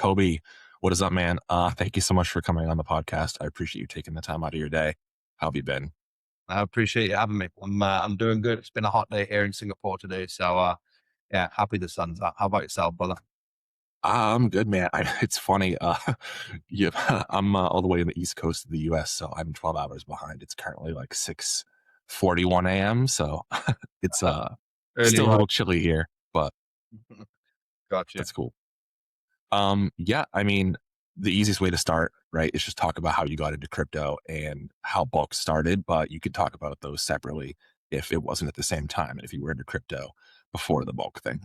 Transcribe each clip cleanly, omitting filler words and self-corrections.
Kobie, what is up, man? Thank you so much for coming on the podcast. I appreciate you taking the time out of your day. How have you been? I appreciate you having me. I'm doing good. It's been a hot day here in Singapore today, so yeah, happy the sun's out. How about yourself, brother? I'm good, man. It's funny. Yeah, I'm all the way in the East Coast of the U.S., so I'm 12 hours behind. It's currently like 6:41 a.m., so it's Early still a right. little chilly here, but Gotcha. that's cool. Yeah, I mean, the easiest way to start, right, is just talk about how you got into crypto and how Bulk started, but you could talk about those separately if it wasn't at the same time and if you were into crypto before the Bulk thing.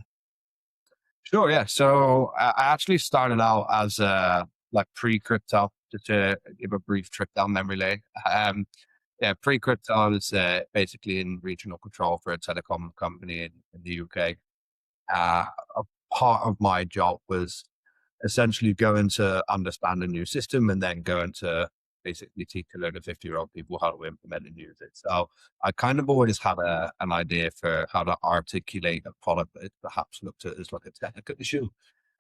Sure. Yeah. So I actually started out as like pre-crypto, just to give a brief trip down memory lane. Yeah, pre-crypto, I was basically in regional control for a telecom company in the UK. A part of my job was essentially going to understand a new system and then going to basically teach a load of 50-year-old people how to implement and use it. So I kind of always had an idea for how to articulate a product that is perhaps looked at as like a technical issue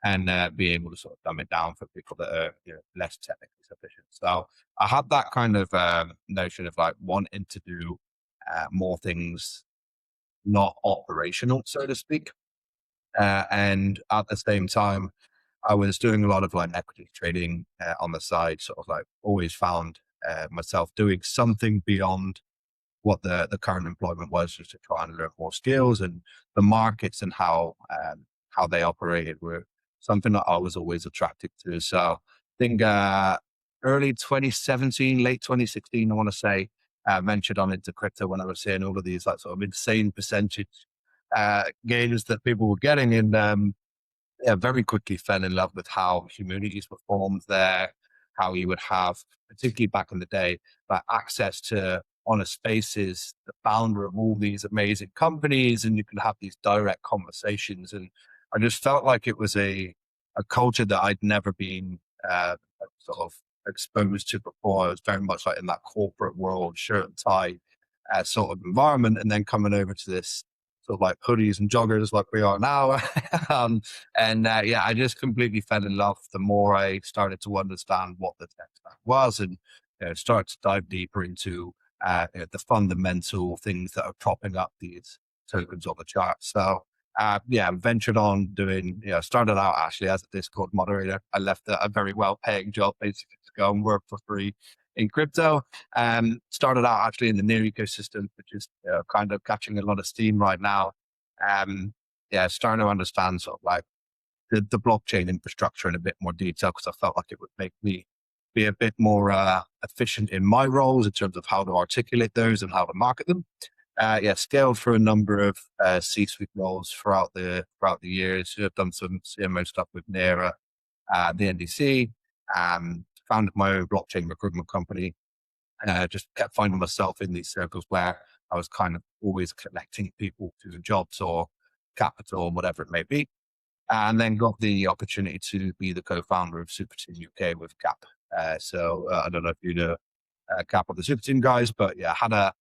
and be able to sort of dumb it down for people that are less technically sufficient. So I had that kind of notion of like wanting to do more things not operational, so to speak. And at the same time, I was doing a lot of like equity trading on the side, sort of like always found myself doing something beyond what the current employment was, just to try and learn more skills, and the markets and how they operated were something that I was always attracted to. So I think early 2017, late 2016, I want to say, ventured on into crypto when I was seeing all of these like sort of insane percentage gains that people were getting, and yeah, very quickly fell in love with how communities were formed there, how you would have, particularly back in the day, access to honest spaces, the founder of all these amazing companies, and you can have these direct conversations. And I just felt like it was a culture that I'd never been sort of exposed to before. I was very much like in that corporate world, shirt and tie sort of environment, and then coming over to this sort of like hoodies and joggers like we are now. And yeah, I just completely fell in love the more I started to understand what the tech stack was, and start to dive deeper into the fundamental things that are propping up these tokens on the chart. So yeah, ventured on doing, started out actually as a Discord moderator. I left a very well paying job basically to go and work for free in crypto. Started out actually in the near ecosystem, which is kind of catching a lot of steam right now. Um, yeah, starting to understand sort of like the blockchain infrastructure in a bit more detail, because I felt like it would make me be a bit more efficient in my roles in terms of how to articulate those and how to market them. Yeah, scaled for a number of C-suite roles throughout the years. I've done some CMO stuff with Nera, the NDC, founded my own blockchain recruitment company. Just kept finding myself in these circles where I was kind of always connecting people to the jobs or capital or whatever it may be. And then got the opportunity to be the co-founder of Super Team UK with Cap. I don't know if you know Cap or the Super Team guys, but yeah, had a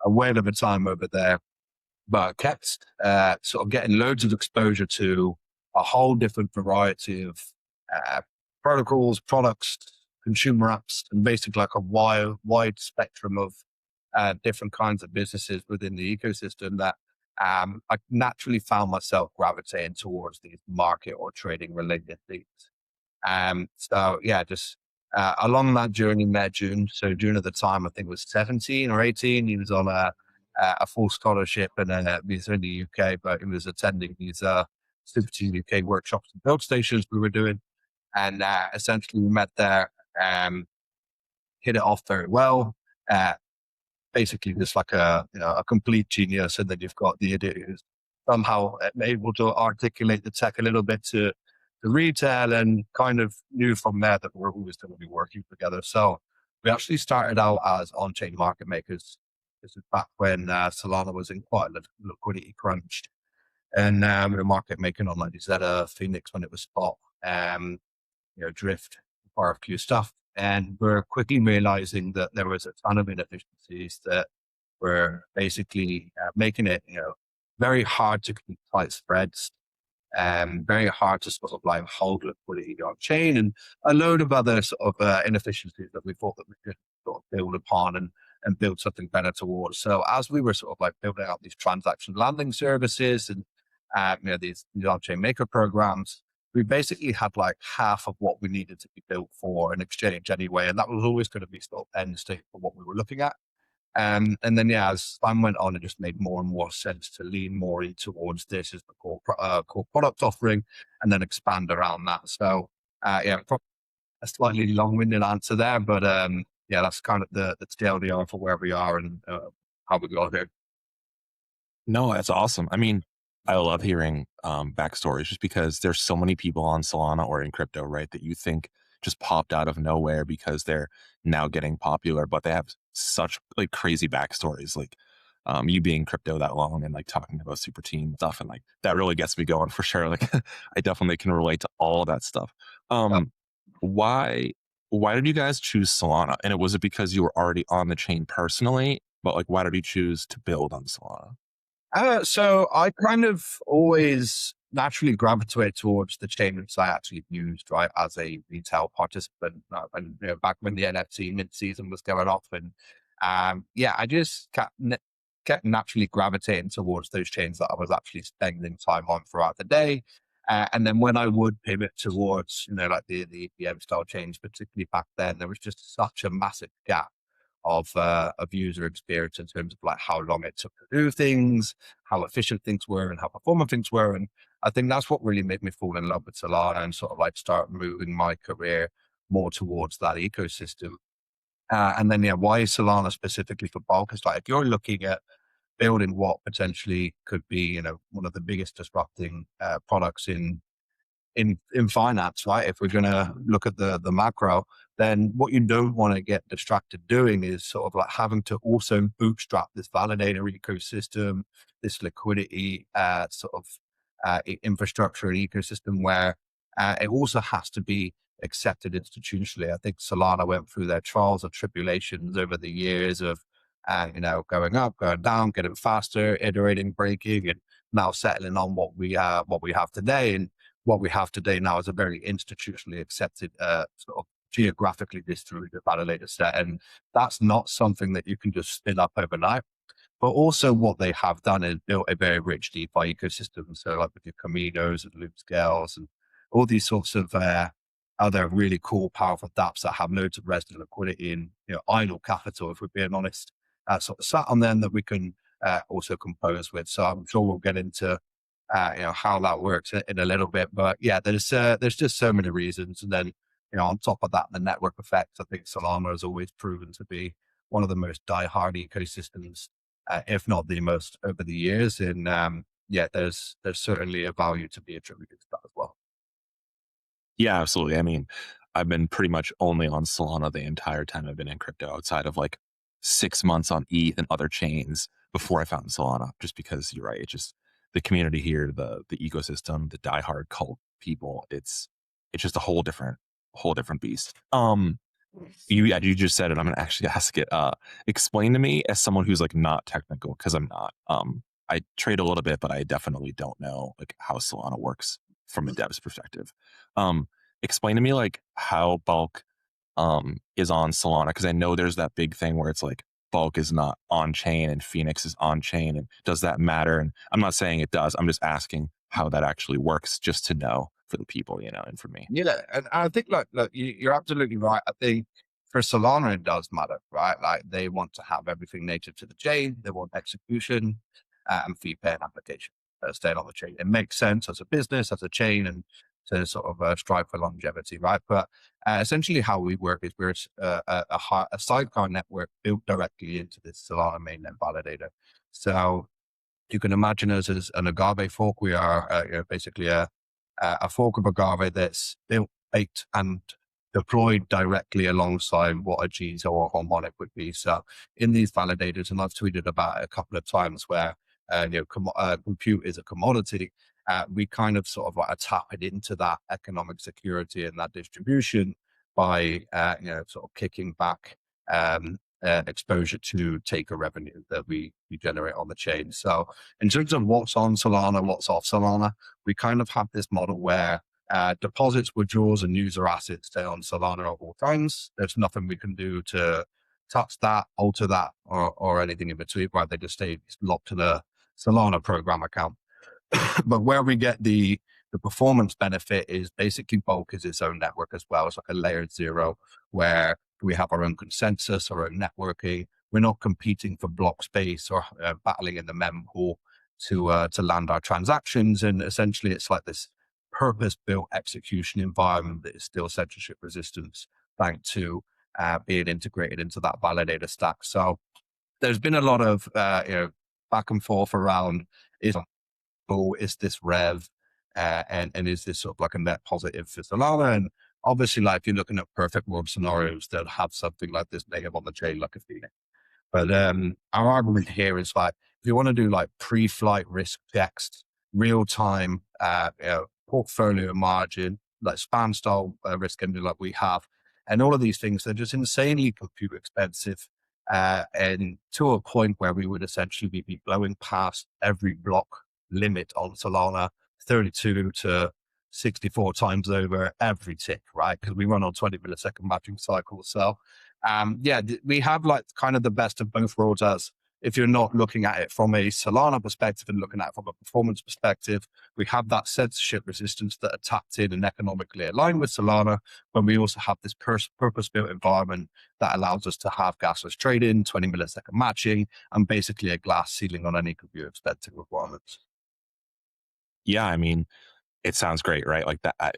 whale of a time over there, but kept sort of getting loads of exposure to a whole different variety of uh, protocols, products, consumer apps, and basically like a wide spectrum of different kinds of businesses within the ecosystem that I naturally found myself gravitating towards these market or trading related things. So yeah, just along that journey met June. So June at the time, I think was 17 or 18. He was on a full scholarship, and he's in the UK, but he was attending these Super Team UK workshops and build stations we were doing. And essentially we met there, hit it off very well. Uh, Basically just like a complete genius, and then you've got the idiot who's somehow able to articulate the tech a little bit to retail, and kind of knew from there that we're always going to be working together. So we actually started out as on-chain market makers. This is back when Solana was in quite a liquidity crunch, and we were market making on like Zeta, Phoenix when it was spot, Drift, RFQ stuff. And we're quickly realizing that there was a ton of inefficiencies that were basically making it, very hard to keep tight spreads, very hard to sort of like hold liquidity on chain, and a load of other sort of inefficiencies that we thought that we could sort of build upon and build something better towards. So as we were sort of like building out these transaction landing services and these on-chain maker programs, we basically had like half of what we needed to be built for an exchange anyway, and that was always going to be sort of end state for what we were looking at. And then, yeah, as time went on, it just made more and more sense to lean more in towards this as the core product offering, and then expand around that. So, a slightly long-winded answer there, but yeah, that's kind of the TLDR for where we are and how we got here. No, that's awesome. I mean, I love hearing backstories just because there's so many people on Solana or in crypto, right, that you think just popped out of nowhere because they're now getting popular, but they have such like crazy backstories. Like you being crypto that long and like talking about super team stuff, and like that really gets me going for sure. Like I definitely can relate to all that stuff. Uh, Um, why why did you guys choose Solana? And was it because you were already on the chain personally? But like, why did you choose to build on Solana? so I kind of always naturally gravitate towards the chains I actually used, right, as a retail participant. And back when the NFT mid season was going off, and I just kept naturally gravitating towards those chains that I was actually spending time on throughout the day. And then when I would pivot towards, like the M style chains, particularly back then, there was just such a massive gap of user experience in terms of like how long it took to do things, how efficient things were, and how performant things were. And I think that's what really made me fall in love with Solana and sort of like start moving my career more towards that ecosystem. And then, yeah, why Solana specifically for bulk? Is like if you're looking at building what potentially could be, one of the biggest disrupting products in finance, right? If we're going to look at the macro, then what you don't want to get distracted doing is sort of like having to also bootstrap this validator ecosystem, this liquidity infrastructure and ecosystem where it also has to be accepted institutionally. I think Solana went through their trials and tribulations over the years of going up, going down, getting faster, iterating, breaking, and now settling on what we have today. And what we have today now is a very institutionally accepted, sort of geographically distributed validator set. And that's not something that you can just spin up overnight. But also what they have done is built a very rich DeFi ecosystem. So like with your Caminos and Loop Scales and all these sorts of other really cool, powerful dApps that have loads of resident liquidity and idle capital, if we're being honest, sort of sat on them that we can also compose with. So I'm sure we'll get into how that works in a little bit. But yeah, there's just so many reasons. And then, on top of that, the network effect, I think Solana has always proven to be one of the most diehard ecosystems, if not the most over the years. And there's certainly a value to be attributed to that as well. Yeah, absolutely. I mean, I've been pretty much only on Solana the entire time I've been in crypto, outside of like 6 months on ETH and other chains before I found Solana. Just because you're right, it's just the community here, the ecosystem, the diehard cult people. It's just a whole different beast. You just said it. I'm gonna actually ask it. Explain to me as someone who's like not technical, because I'm not. I trade a little bit, but I definitely don't know like how Solana works from a dev's perspective. Um, Explain to me like how bulk is on Solana, because I know there's that big thing where it's like bulk is not on chain and Phoenix is on chain, and does that matter? And I'm not saying it does. I'm just asking how that actually works, just to know for the people, and for me. Yeah, and I think look, you're absolutely right. I think for Solana it does matter, right? Like they want to have everything native to the chain. They want execution and fee paying application staying on the chain. It makes sense as a business, as a chain, and to sort of strive for longevity, right? But essentially, how we work is we're a sidecar network built directly into this Solana mainnet validator. So you can imagine us as an agave fork. We are basically a fork of agave that's built, baked, and deployed directly alongside what a G's or a harmonic would be. So in these validators, and I've tweeted about it a couple of times where compute is a commodity. We kind of sort of like tap it into that economic security and that distribution by sort of kicking back exposure to taker revenue that we generate on the chain. So in terms of what's on Solana, what's off Solana, we kind of have this model where deposits, withdrawals, and user assets stay on Solana at all times. There's nothing we can do to touch that, alter that, or anything in between, right? They just stay locked to the Solana program account. But where we get the performance benefit is basically Bulk is its own network as well. It's like a layered zero where we have our own consensus, our own networking. We're not competing for block space or battling in the mempool to land our transactions. And essentially, it's like this purpose-built execution environment that is still censorship resistant, thanks to being integrated into that validator stack. So there's been a lot of back and forth around is this rev and is this sort of like a net positive for Solana? And obviously, like if you're looking at perfect world scenarios that have something like this native on the chain, like a Phoenix. But our argument here is like, if you want to do like pre-flight risk checks, real time, portfolio margin, like span style risk engine like we have, and all of these things, they're just insanely compute expensive. And to a point where we would essentially be blowing past every block limit on Solana 32 to 64 times over every tick, right? Because we run on 20 millisecond matching cycles. So we have like kind of the best of both worlds as if you're not looking at it from a Solana perspective and looking at it from a performance perspective, we have that censorship resistance that are tapped in and economically aligned with Solana, but we also have this purpose-built environment that allows us to have gasless trading, 20 millisecond matching, and basically a glass ceiling on any compute expected requirements. Yeah, I mean, it sounds great, right? Like that.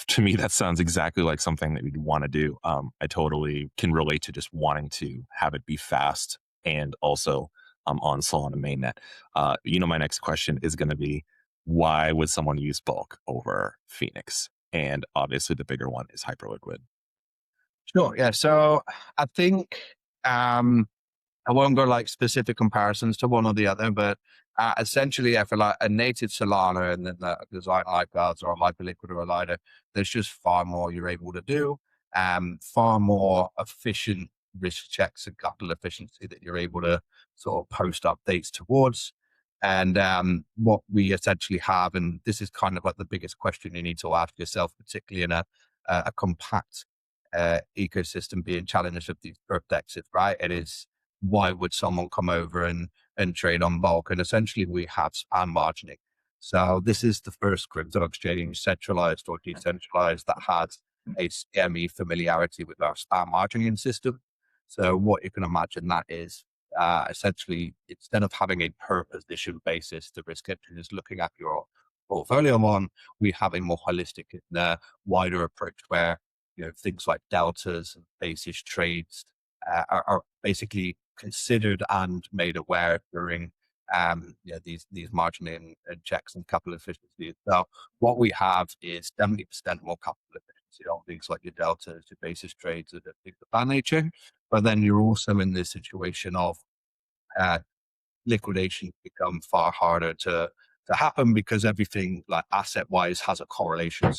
To me, that sounds exactly like something that we'd want to do. I totally can relate to just wanting to have it be fast and also on Solana mainnet. My next question is going to be, why would someone use Bulk over Phoenix? And obviously, the bigger one is Hyperliquid. Sure. Yeah. So I think I won't go like specific comparisons to one or the other, but essentially, for like a native Solana and then the design lifeguards or a Hyperliquid or a Lido, there's just far more you're able to do, far more efficient risk checks and capital efficiency that you're able to sort of post updates towards. And what we essentially have, and this is kind of like the biggest question you need to ask yourself, particularly in a compact ecosystem being challenged with these perplexes, right? It is, why would someone come over and trade on Bulk? And essentially we have span margining. So this is the first crypto exchange, centralized or decentralized, that has a CME familiarity with our span margining system. So what you can imagine that is essentially, instead of having a per position basis, the risk engine is looking at your portfolio on, we have a more holistic and wider approach where things like deltas and basis trades are basically considered and made aware during these margining and checks and capital efficiency. So what we have is 70% more capital efficiency on things like your deltas, your basis trades, and things of that nature. But then you're also in this situation of liquidation become far harder to happen because everything like asset wise has a correlation.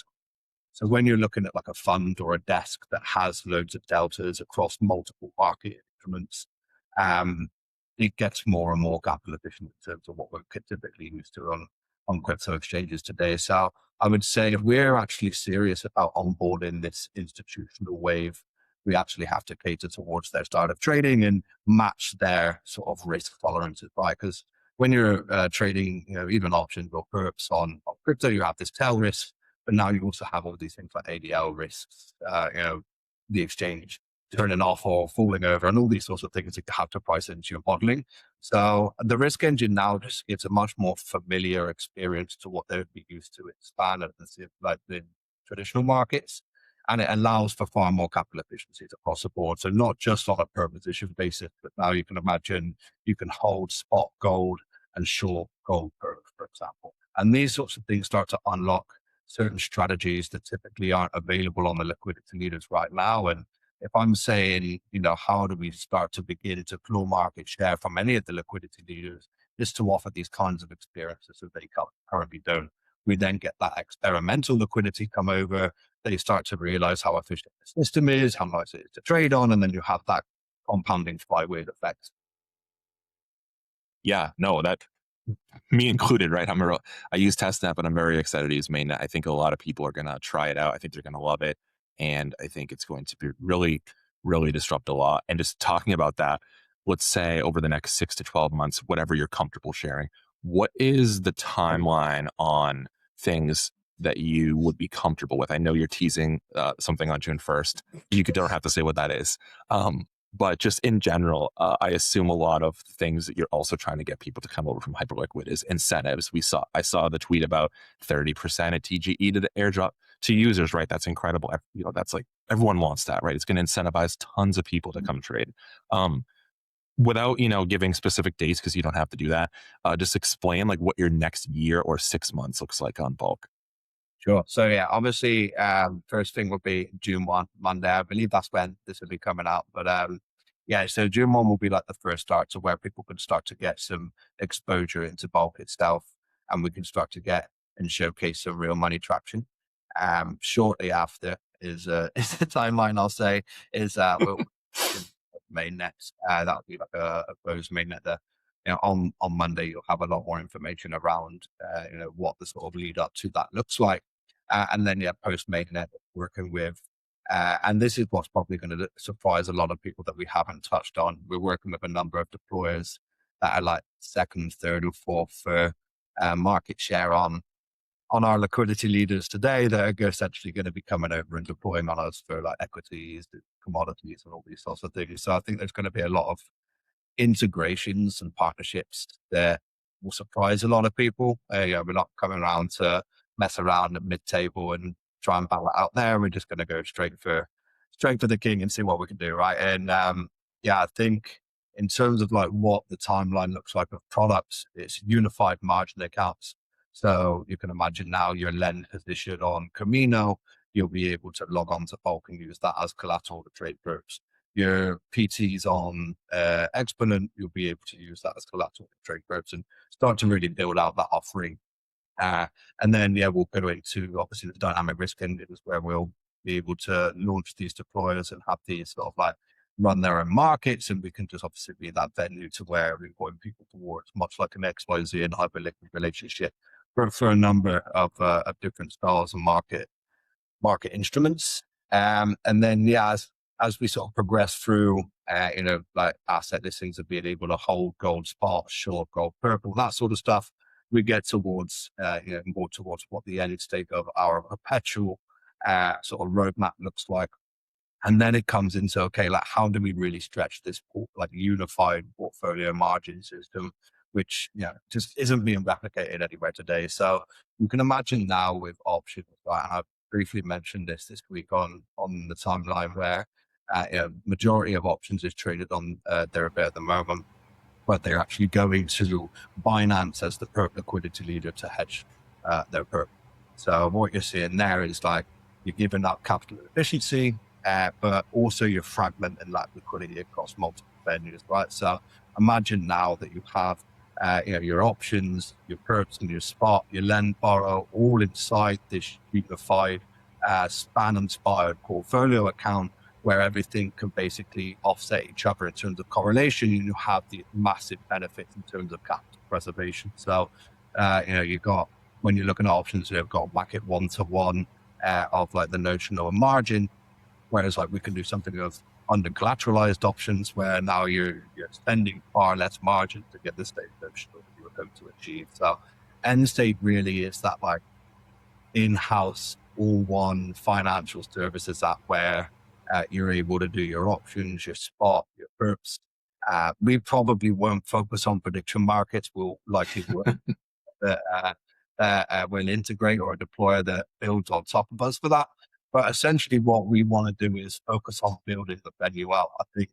So when you're looking at like a fund or a desk that has loads of deltas across multiple market instruments, it gets more and more capital efficient in terms of what we're typically used to on crypto exchanges today. So I would say if we're actually serious about onboarding this institutional wave, we actually have to cater towards their start of trading and match their sort of risk tolerances, right? Because when you're trading, even options or perps on crypto, you have this tail risk, but now you also have all these things like ADL risks, the exchange turning off or falling over and all these sorts of things that you have to price into your modeling. So the risk engine now just gives a much more familiar experience to what they would be used to in Span and like the traditional markets. And it allows for far more capital efficiencies across the board. So not just on a per position basis, but now you can imagine you can hold spot gold and short gold curve, for example. And these sorts of things start to unlock certain strategies that typically aren't available on the liquidity leaders right now. And if I'm saying, how do we start to begin to claw market share from any of the liquidity leaders, just to offer these kinds of experiences that they currently don't. We then get that experimental liquidity come over. They start to realize how efficient the system is, how nice it is to trade on, and then you have that compounding flywheel effect. Yeah, no, that me included, right? I use testnet, but I'm very excited to use mainnet. I think a lot of people are going to try it out. I think they're going to love it. And I think it's going to be really, really disrupt a lot. And just talking about that, let's say over the next 6 to 12 months, whatever you're comfortable sharing, what is the timeline on things that you would be comfortable with? I know you're teasing something on June 1st. Don't have to say what that is. But just in general, I assume a lot of things that you're also trying to get people to come over from Hyperliquid is incentives. I saw the tweet about 30% of TGE to the airdrop to users, right? That's incredible. That's like everyone wants that, right? It's going to incentivize tons of people to come trade. Without giving specific dates, because you don't have to do that, just explain like what your next year or 6 months looks like on bulk. Sure. So yeah, obviously, first thing would be June 1, Monday. I believe that's when this will be coming out. But yeah, so June 1 will be like the first start to where people can start to get some exposure into bulk itself, and we can start to get and showcase some real money traction. Shortly after is is the timeline I'll say is we'll mainnet. That'll be like a closed mainnet there. On Monday you'll have a lot more information around what the sort of lead up to that looks like. And then, yeah, post mainnet working with, and this is what's probably going to surprise a lot of people that we haven't touched on. We're working with a number of deployers that are like second, third, or fourth for market share on our liquidity leaders today that are essentially going to be coming over and deploying on us for like equities, commodities, and all these sorts of things. So I think there's going to be a lot of integrations and partnerships that will surprise a lot of people. We're not coming around to mess around at mid-table and try and battle it out there. We're just going to go straight for the king and see what we can do, right? And yeah, I think in terms of like what the timeline looks like of products, it's unified margin accounts. So you can imagine now your lend position on Camino, you'll be able to log on to bulk and use that as collateral to trade groups. Your PTs on Exponent, you'll be able to use that as collateral to trade groups and start to really build out that offering. And then, yeah, we'll go into obviously the dynamic risk engine is where we'll be able to launch these deployers and have these sort of like run their own markets. And we can just obviously be that venue to where we're point people towards, much like an XYZ and Hyperliquid relationship for a number of different styles of market instruments. And then, yeah, as we sort of progress through, like asset listings of being able to hold gold spot, short gold, purple, that sort of stuff, we get towards, more towards what the end state of our perpetual sort of roadmap looks like. And then it comes into, okay, like how do we really stretch this like unified portfolio margin system, which just isn't being replicated anywhere today. So you can imagine now with options, right? And I've briefly mentioned this week on the timeline where majority of options is traded on Deribit at the moment, but they're actually going to Binance as the perp liquidity leader to hedge their perp. So what you're seeing there is like you're giving up capital efficiency, but also you're fragmenting that liquidity across multiple venues, right? So imagine now that you have your options, your perps, and your spot, your lend, borrow, all inside this unified span-inspired portfolio account where everything can basically offset each other in terms of correlation. You have the massive benefits in terms of capital preservation. So, you got, when you're looking at options, you've got back at 1-to-1 of like the notional margin, whereas like we can do something of under collateralized options where now you're spending far less margin to get the state notional that you were going to achieve. So end state really is that like in-house all one financial services app where you're able to do your options, your spot, your perps. We probably won't focus on prediction markets. We'll likely work we'll integrate or deploy that builds on top of us for that. But essentially what we want to do is focus on building the venue out. I think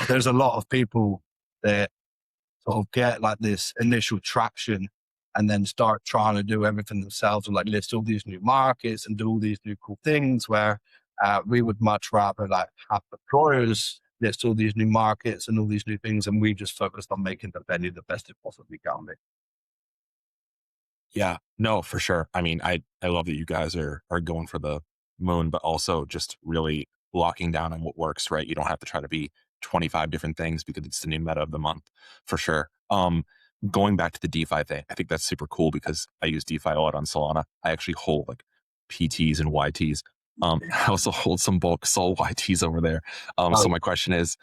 there's a lot of people that sort of get like this initial traction and then start trying to do everything themselves and like list all these new markets and do all these new cool things where we would much rather like have deployers list all these new markets and all these new things, and we just focused on making the venue the best it possibly can be. Yeah, no, for sure. I mean, I love that you guys are going for the moon, but also just really locking down on what works, right? You don't have to try to be 25 different things because it's the new meta of the month for sure. Going back to the DeFi thing, I think that's super cool because I use DeFi a lot on Solana. I actually hold like PTs and YTs. I also hold some bulk Sol YTs over there. So Oh, my question is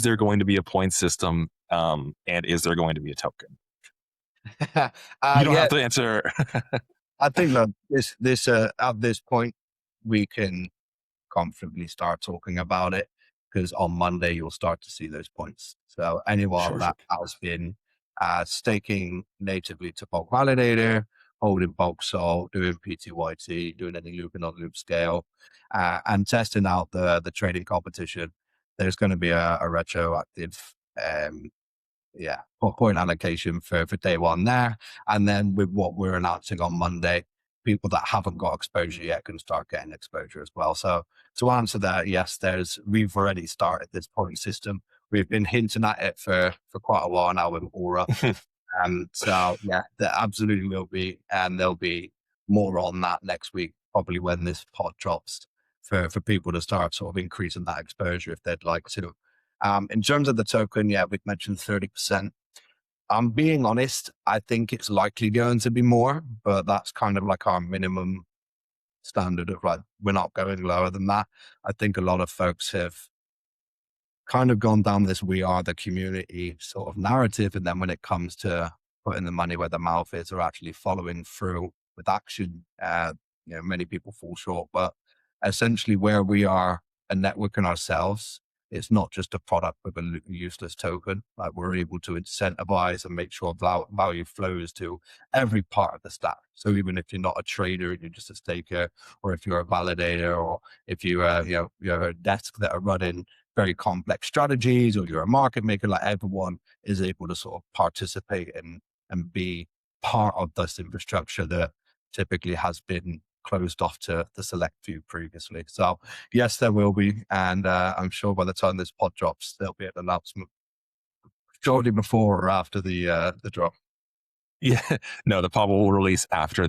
there going to be a point system? And is there going to be a token? You don't yeah, have to answer. I think that this at this point we can comfortably start talking about it because on Monday you'll start to see those points. So anyone Sure, sure. that has been staking natively to bulk validator, holding bulk sol, doing PTYT, doing any loop and on loop scale, and testing out the trading competition, there's going to be a retroactive point allocation for day one there. And then with what we're announcing on Monday, people that haven't got exposure yet can start getting exposure as well. So to answer that, yes, we've already started this point system. We've been hinting at it for quite a while now with Aura. So yeah, there absolutely will be, and there'll be more on that next week, probably when this pod drops for people to start sort of increasing that exposure if they'd like to. In terms of the token, yeah, we've mentioned 30%. I'm being honest, I think it's likely going to be more, but that's kind of like our minimum standard of like, we're not going lower than that. I think a lot of folks have kind of gone down this we are the community sort of narrative. And then when it comes to putting the money where the mouth is or actually following through with action, many people fall short. But essentially where we are a networking ourselves, it's not just a product with a useless token. Like we're able to incentivize and make sure value flows to every part of the stack. So even if you're not a trader and you're just a staker, or if you're a validator, or if you you're a desk that are running very complex strategies, or you're a market maker, like everyone is able to sort of participate and be part of this infrastructure that typically has been closed off to the select few previously. So yes, there will be. And I'm sure by the time this pod drops, there'll be an announcement shortly before or after the drop. Yeah, no, the pod will release after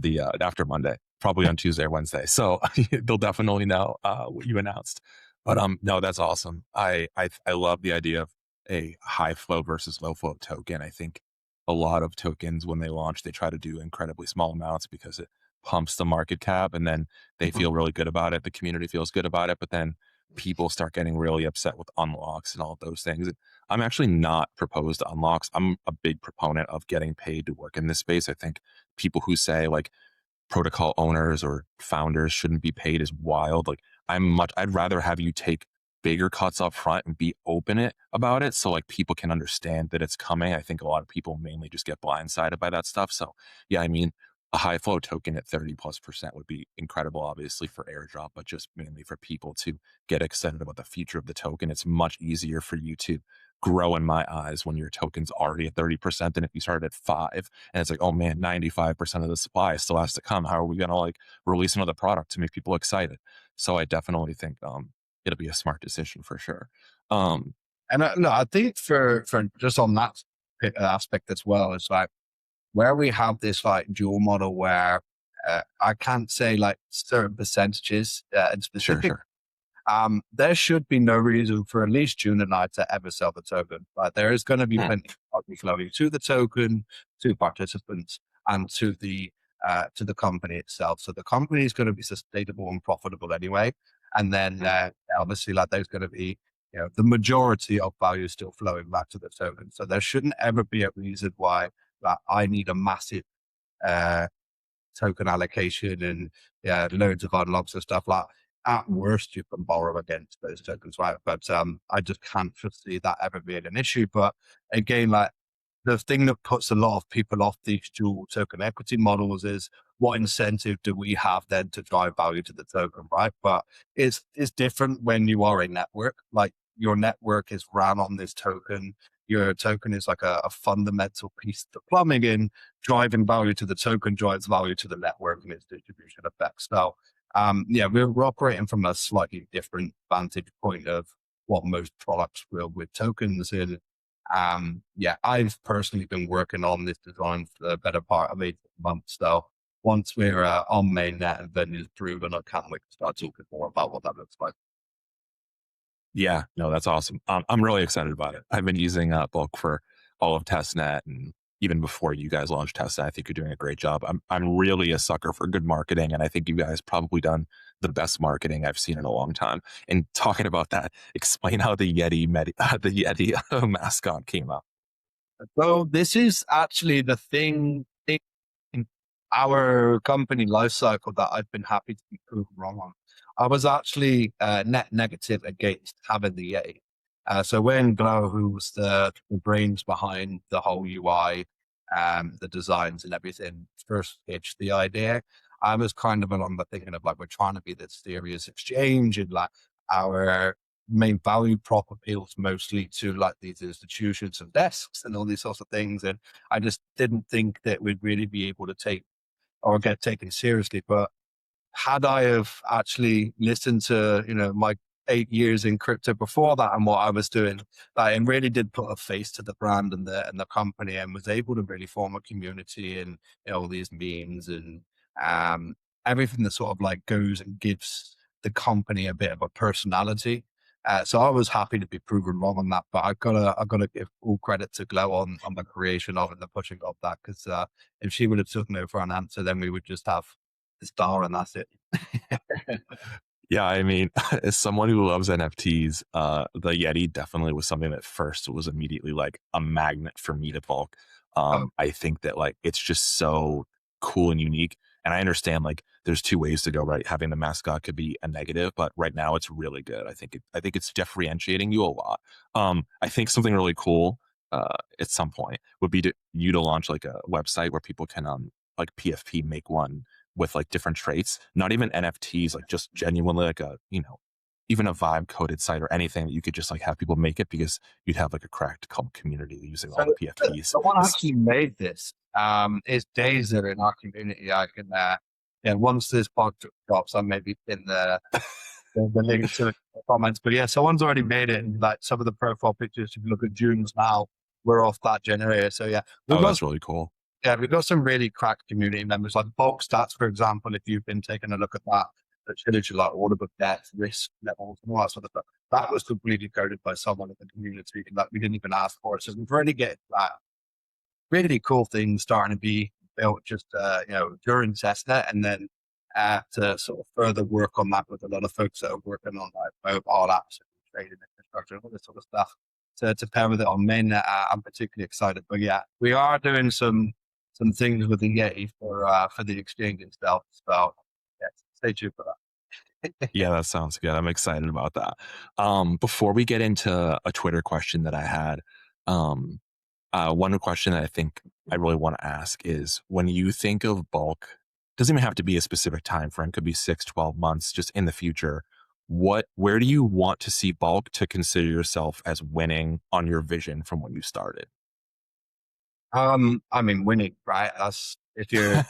Monday, probably on Tuesday or Wednesday. So they'll definitely know what you announced. But no, that's awesome. I love the idea of a high flow versus low flow token. I think a lot of tokens when they launch, they try to do incredibly small amounts because it pumps the market cap, and then they Mhm. feel really good about it. The community feels good about it, but then people start getting really upset with unlocks and all of those things. I'm actually not proposed to unlocks. I'm a big proponent of getting paid to work in this space. I think people who say like protocol owners or founders shouldn't be paid is wild. Like I'd rather have you take bigger cuts up front and be about it so like people can understand that it's coming. I think a lot of people mainly just get blindsided by that stuff. So yeah, I mean, a high flow token at 30+% would be incredible, obviously for airdrop, but just mainly for people to get excited about the future of the token. It's much easier for you to grow in my eyes when your token's already at 30% than if you started at 5 and it's like, oh man, 95% of the supply still has to come. How are we going to like release another product to make people excited? So I definitely think it'll be a smart decision for sure. Um, And no, I think for just on that aspect as well, it's like where we have this like dual model where I can't say like certain percentages in sure, specific. sure. There should be no reason for at least June and I to ever sell the token. Like there is going to be Hmm. plenty of money flowing to the token, to participants, and to the company itself. So the company is going to be sustainable and profitable anyway. And then obviously, like there's going to be the majority of value still flowing back to the token. So there shouldn't ever be a reason why that I need a massive uh, token allocation and loads of unlocks and stuff like. At worst, you can borrow against those tokens, right? But I just can't foresee that ever being an issue. But again, like the thing that puts a lot of people off these dual token equity models is what incentive do we have then to drive value to the token, right? But it's different when you are a network. Like your network is ran on this token. Your token is like a fundamental piece of the plumbing in driving value to the token drives value to the network and its distribution effects. So we're operating from a slightly different vantage point of what most products will with tokens. And I've personally been working on this design for the better part of 8 months. So once we're on mainnet and venues proven, I can't wait to start talking more about what that looks like. Yeah, no, that's awesome. I'm really excited about it. I've been using Bulk for all of testnet, and even before you guys launched testnet. I think you're doing a great job. I'm really a sucker for good marketing, and I think you guys probably done the best marketing I've seen in a long time. And talking about that, explain how the the Yeti mascot came up. So this is actually the thing in our company life cycle that I've been happy to be proven wrong on. I was actually net negative against having the Yeti. So when Glow, who was the brains behind the whole UI, the designs and everything, first pitched the idea, I was kind of along the thinking of like, we're trying to be this serious exchange, and like our main value prop appeals mostly to like these institutions and desks and all these sorts of things. And I just didn't think that we'd really be able to take or get taken seriously. But had I have actually listened to, my 8 years in crypto before that and what I was doing, like, it really did put a face to the brand and the company, and was able to really form a community, and all these memes and um, everything that sort of like goes and gives the company a bit of a personality. So I was happy to be proven wrong on that, but I gotta give all credit to Glow on the creation of it and the pushing of that, because if she would have took no for an answer, then we would just have the star and that's it. Yeah, I mean, as someone who loves NFTs, the Yeti definitely was something that first was immediately like a magnet for me to Bulk. Oh, I think that like it's just so cool and unique. And I understand like there's two ways to go, right? Having the mascot could be a negative, but right now it's really good. I think it's differentiating you a lot. I think something really cool at some point would be to you to launch like a website where people can like PFP make one with like different traits, not even NFTs, like just genuinely like a, even a vibe coded site or anything that you could just like have people make it, because you'd have like a cracked community using all so the PFPs. someone actually made this. It's days that are in our community. I can, yeah, once this pod drops, I maybe pin the link to the comments. But yeah, someone's already made it. And like some of the profile pictures, if you look at June's now, we're off that generator. So yeah, we've Oh, got that's really cool. yeah, we've got some really cracked community members, like bulk stats, for example. If you've been taking a look at that, that shows you like order book depth, risk levels, and all that sort of stuff. That was completely coded by someone in the community that we didn't even ask for. So we've already get that really cool things starting to be built just during testnet, and then to sort of further work on that with a lot of folks that are working on like mobile apps and trading infrastructure and all this sort of stuff to pair with it on main. I'm particularly excited, but yeah, we are doing some things with the Yeti for the exchange itself. So yeah, stay tuned for that. Yeah, that sounds good. I'm excited about that. Before we get into a Twitter question that I had, um, one question that I think I really want to ask is, when you think of Bulk, doesn't even have to be a specific time frame, could be 6, 12 months, just in the future. Where do you want to see Bulk to consider yourself as winning on your vision from when you started? I mean, winning, right? That's if you're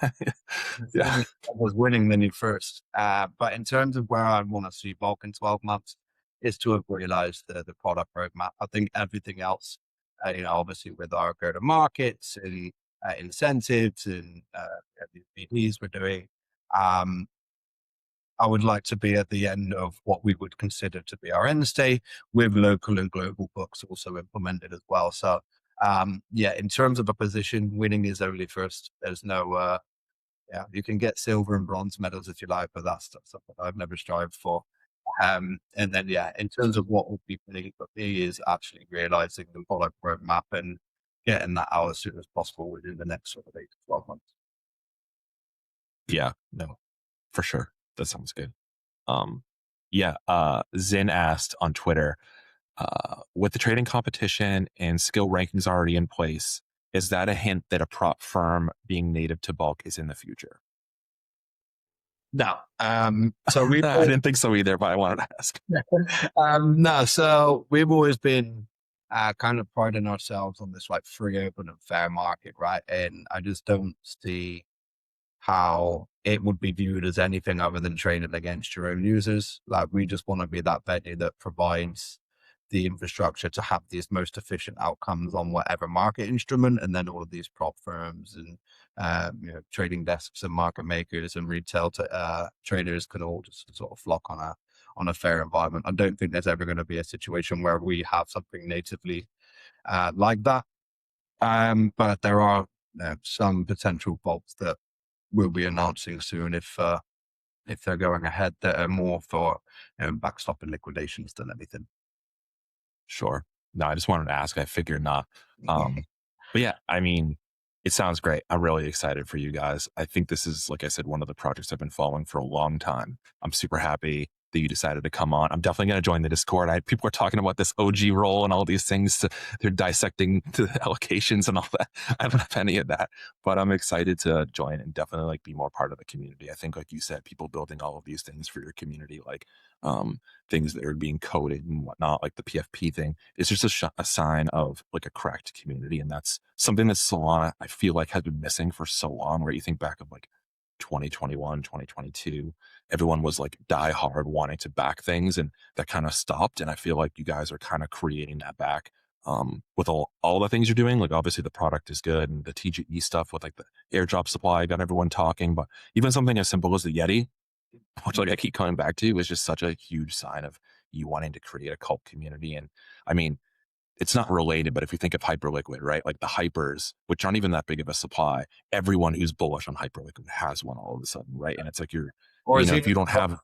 Yeah. was winning then you first. But in terms of where I want to see Bulk in 12 months, is to have realized the product roadmap. I think everything else, obviously with our go to markets and incentives and the BDs we're doing, um, I would like to be at the end of what we would consider to be our end state, with local and global books also implemented as well. So, yeah, in terms of a position, winning is only first. There's no, yeah, you can get silver and bronze medals if you like, but that's something I've never strived for. And then, yeah, in terms of what would be winning for me is actually realizing the product roadmap and getting that out as soon as possible within the next sort of 8 to 12 months. Yeah, no, for sure. That sounds good. Um, yeah, Zin asked on Twitter, with the trading competition and skill rankings already in place, is that a hint that a prop firm being native to Bulk is in the future? No, so we I didn't think so either, but I wanted to ask. no, so we've always been kind of priding ourselves on this like free, open, and fair market, right? And I just don't see how it would be viewed as anything other than trading against your own users. Like we just want to be that venue that provides the infrastructure to have these most efficient outcomes on whatever market instrument, and then all of these prop firms and trading desks and market makers and retail traders can all just sort of flock on a fair environment. I don't think there's ever going to be a situation where we have something natively like that. But there are some potential bolts that we'll be announcing soon if they're going ahead that are more for backstopping liquidations than anything. Sure. No, I just wanted to ask. I figured not. But yeah, I mean, it sounds great. I'm really excited for you guys. I think this is, like I said, one of the projects I've been following for a long time. I'm super happy that you decided to come on. I'm definitely going to join the Discord. People are talking about this OG role and all these things. They're dissecting the allocations and all that. I don't have any of that, but I'm excited to join and definitely like be more part of the community. I think, like you said, people building all of these things for your community, like things that are being coded and whatnot, like the PFP thing, is just a sign of like a cracked community. And that's something that Solana, I feel like, has been missing for so long, where you think back of like 2021, 2022, everyone was like die hard wanting to back things, and that kind of stopped. And I feel like you guys are kind of creating that back with all the things you're doing. Like obviously the product is good, and the TGE stuff with like the airdrop supply got everyone talking, but even something as simple as the Yeti, which like I keep coming back to, is just such a huge sign of you wanting to create a cult community. And I mean, it's not related, but if you think of Hyperliquid, right? Like the hypers, which aren't even that big of a supply, everyone who's bullish on Hyperliquid has one all of a sudden, right? And it's like Or is if you don't have,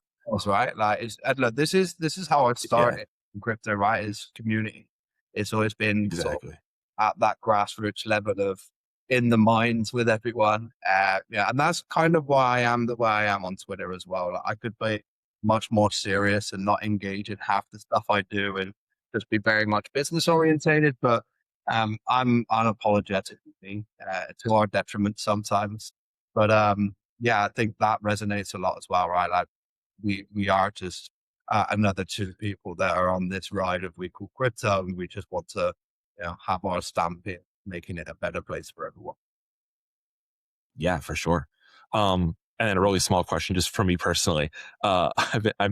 right? Like, look, this is how it started yeah, in crypto, right? Is community. It's always been sort of exactly. at that grassroots level of in the minds with everyone. Yeah, and that's kind of why I am the way I am on Twitter as well. Like, I could be much more serious and not engage in half the stuff I do and just be very much business orientated. But I'm unapologetic to our detriment sometimes. But yeah, I think that resonates a lot as well, right? Like we are just another two people that are on this ride of we call crypto, and we just want to have our stamp in making it a better place for everyone. Yeah, for sure. And then a really small question, just for me personally. I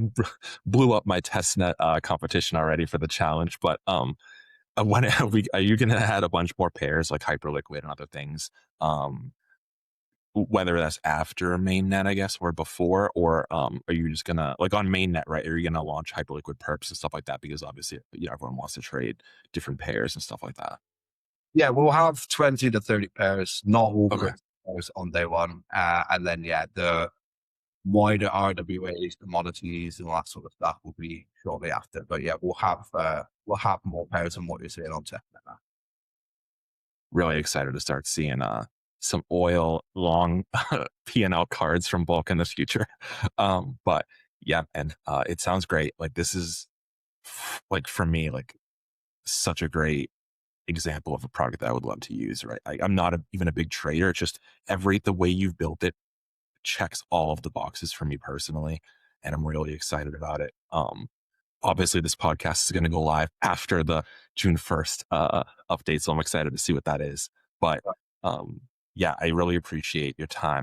blew up my testnet competition already for the challenge, but when are you going to add a bunch more pairs like Hyperliquid and other things? Whether that's after mainnet, I guess, or before, or are you just gonna, like on mainnet, right? Are you gonna launch Hyperliquid perps and stuff like that? Because obviously, everyone wants to trade different pairs and stuff like that. Yeah, we'll have 20 to 30 pairs, not all Okay. crypto pairs on day one. And then, yeah, the wider RWAs, commodities, and all that sort of stuff will be shortly after. But yeah, we'll have more pairs than what you're seeing on tech now. Really excited to start seeing some oil long P&L cards from Bulk in the future. But yeah, and it sounds great. Like this is like for me, like such a great example of a product that I would love to use, right? I'm not even a big trader. It's just the way you've built it checks all of the boxes for me personally, and I'm really excited about it. Obviously this podcast is going to go live after the June 1st update, so I'm excited to see what that is. But yeah, I really appreciate your time.